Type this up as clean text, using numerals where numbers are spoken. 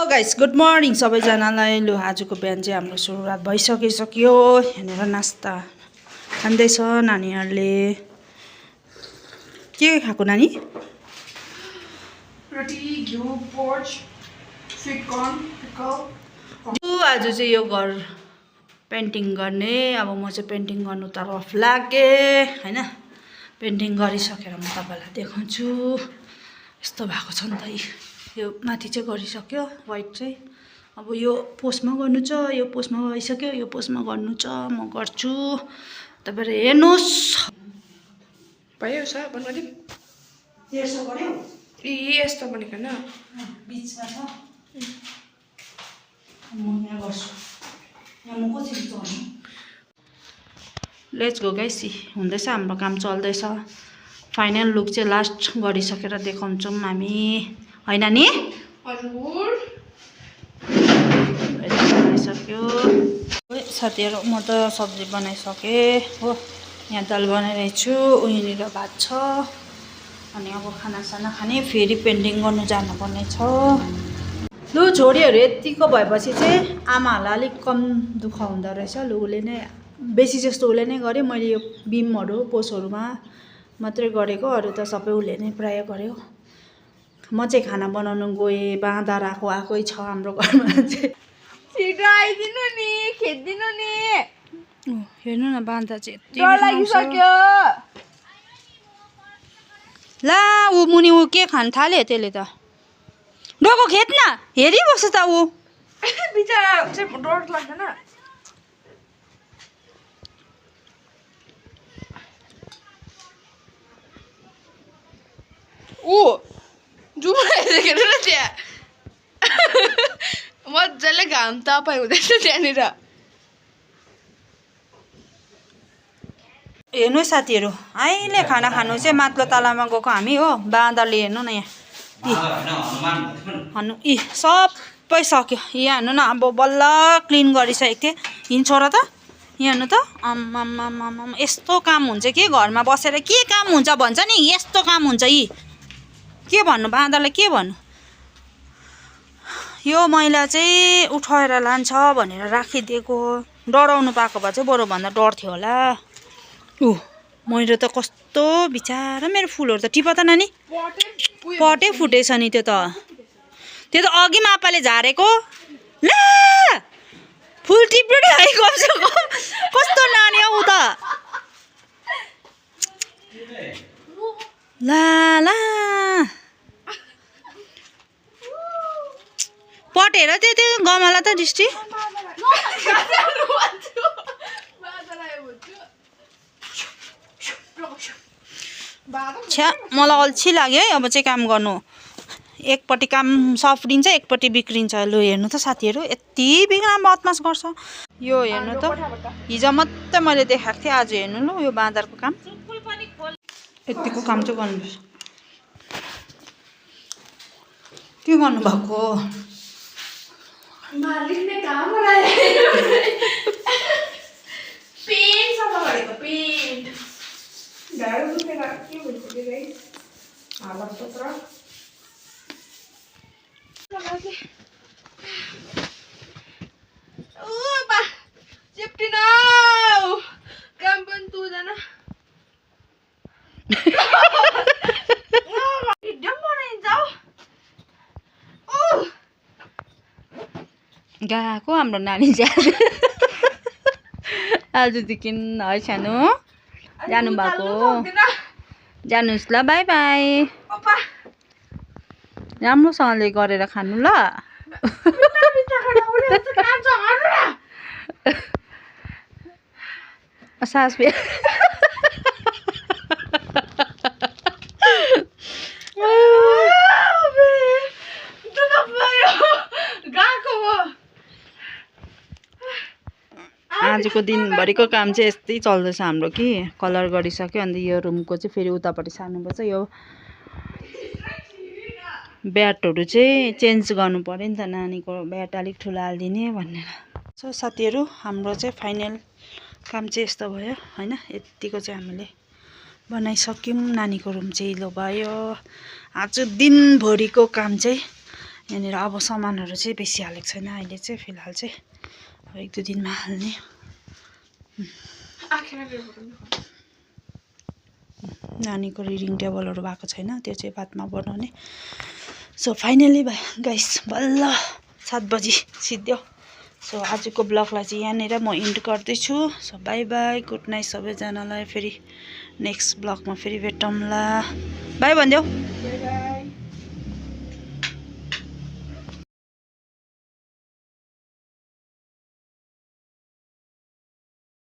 Guys good morning सबैजनालाई। लु आजको बिहान चाहिँ हाम्रो सुरुवात भइसकिसक्यो। यहाँनिर नास्ता खाँदैछ नानीहरूले। के खाएको नानी? रोटी, घिउ, पोर्च, स्वीट कर्न, पिकल। आज चाहिँ यो घर पेन्टिङ गर्ने। अब म चाहिँ पेन्टिङ गर्नु तर्फ लागेँ हैन। पेन्टिङ गरिसकेर म तपाईँलाई देखाउँछु। यस्तो भएको छ नि त। यो माथि चाहिँ गरिसक्यो वाइट चाहिँ। अब यो पोस्टमा गर्नु छ, यो पोस्टमा भइसक्यो, यो पोस्टमा गर्नु छ। म गर्छु, तपाईँहरू हेर्नुहोस्। भयो सर बन्द गरिदिउँ। यसो गर्यो यस्तो बनेको होइन बिचमा छ। म यहाँ गर्छु। यहाँ म कसरी चल्नु। Let's go guys. हुँदैछ हाम्रो काम चल्दैछ। फाइनल लुक चाहिँ लास्ट गरिसकेर देखाउँछौँ हामी होइन नि। हजुर बनाइसक्यो साथीहरू। म त सब्जी बनाइसकेँ हो। यहाँ दाल बनाइरहेछु, उहीँनिर भात छ। अनि अब खानासाना खाने, फेरि पेन्टिङ गर्नु जानुपर्ने छ। लु छोरीहरू यतिको भएपछि चाहिँ आमाहरूलाई अलिक कम दुःख हुँदो रहेछ। लु उसले नै बेसी जस्तो उसले नै गर्यो। मैले यो बिमहरू पोस्टहरूमा मात्रै गरेको, अरू त सबै उसले नै प्राय गर्यो। म चाहिँ खाना बनाउनु गएँ, बाँदर आएकै छ हाम्रो घरमा चाहिँ। छिटो आइदिनु नि, खेद्दिनु नि। हेर्नु न बाँदर चाहिँ यति डर लागिसक्यो। ला ऊ मुनि ऊ के खान थाल्यो त्यसले त। डोको खेद्न हेरिबस्छ त ऊ। बिचरा चाहिँ डर लाग्दैन। ऊ जुमा हेरेको न त्यहाँ। मजाले घाम तपाईँ हुँदैछ त्यहाँनिर। हेर्नु साथीहरू, अहिले खाना खानु चाहिँ माथिल्लो तलामा गएको हामी हो। बाँदरले हेर्नु न यहाँ हनु सबै सक्यो। यहाँ हेर्नु न, अब बल्ल क्लिन गरिसकेको थिएँ। हिँड्छ र त यहाँ हेर्नु त। आम्मामामाम यस्तो काम हुन्छ कि घरमा बसेर के काम हुन्छ भन्छ नि, यस्तो काम हुन्छ। यी के भन्नु बाँदरलाई, के भन्नु। यो मैला चाहिँ उठाएर लान्छ भनेर राखिदिएको। डराउनु पाएको भए चाहिँ बरुभन्दा डर्थ्यो होला। मैले त कस्तो बिचारा मेरो फुलहरू त टिप त नानी। पटै फुटेछ नि त्यो त। त्यो त अघि मापाले झारेको। ला फुल टिप्नु नि है कमसेकम। कस्तो नानी हौ त। ला ला पट हेर त्यो गमला त दृष्टि। छ्या मलाई अल्छी लाग्यो है। अब चाहिँ काम गर्नु, एकपट्टि काम सफ्रिन्छ एकपट्टि बिग्रिन्छ। लु हेर्नु त साथीहरू, यति बिघ्न बदमास गर्छ यो। हेर्नु त हिजो मात्रै मैले देखाएको थिएँ, आज हेर्नु ल यो बाँदरको काम। यतिको काम चाहिँ गर्नुपर्छ। के गर्नुभएको? मालिकले काम पेन्ट सफा गरेको। पेन्ट ढाडो दुखेर के भइसक्यो गाइस, हालत पत्र। बा चिप्टिन काम पनि तुझन। गएको हाम्रो नानी चाहिँ आजदेखि है सानो जानुभएको। जानुहोस् ल, बाई बाई। राम्रोसँगले गरेर खानु ल। सास आजको दिनभरिको काम चाहिँ यस्तै चल्दैछ हाम्रो कि। कलर गरिसक्यो, अन्त यो रुमको चाहिँ फेरि उतापट्टि सार्नुपर्छ। यो ब्याटहरू चाहिँ चेन्ज गर्नु पऱ्यो नि त, नानीको ब्याट अलिक ठुलो हालिदिने भनेर। सो साथीहरू, हाम्रो चाहिँ फाइनल काम चाहिँ यस्तो भयो होइन। यतिको चाहिँ हामीले बनाइसक्यौँ। नानीको रुम चाहिँ लो भयो। आज दिनभरिको काम चाहिँ यहाँनिर अब सामानहरू चाहिँ बेसी हालेको छैन अहिले चाहिँ फिलहाल चाहिँ अब 1-2 दिनमा हाल्ने नानीको रिडिङ टेबलहरू भएको छैन त्यो चाहिँ बादमा बनाउने सो फाइनली गाइस बल्ल 7 बजी सिद्धियो सो आजको ब्लगलाई चाहिँ यहाँनिर म इन्ड गर्दैछु so by by good night सबैजनालाई फेरि नेक्स्ट ब्लगमा फेरि भेटौँला बाई भनिदेऊ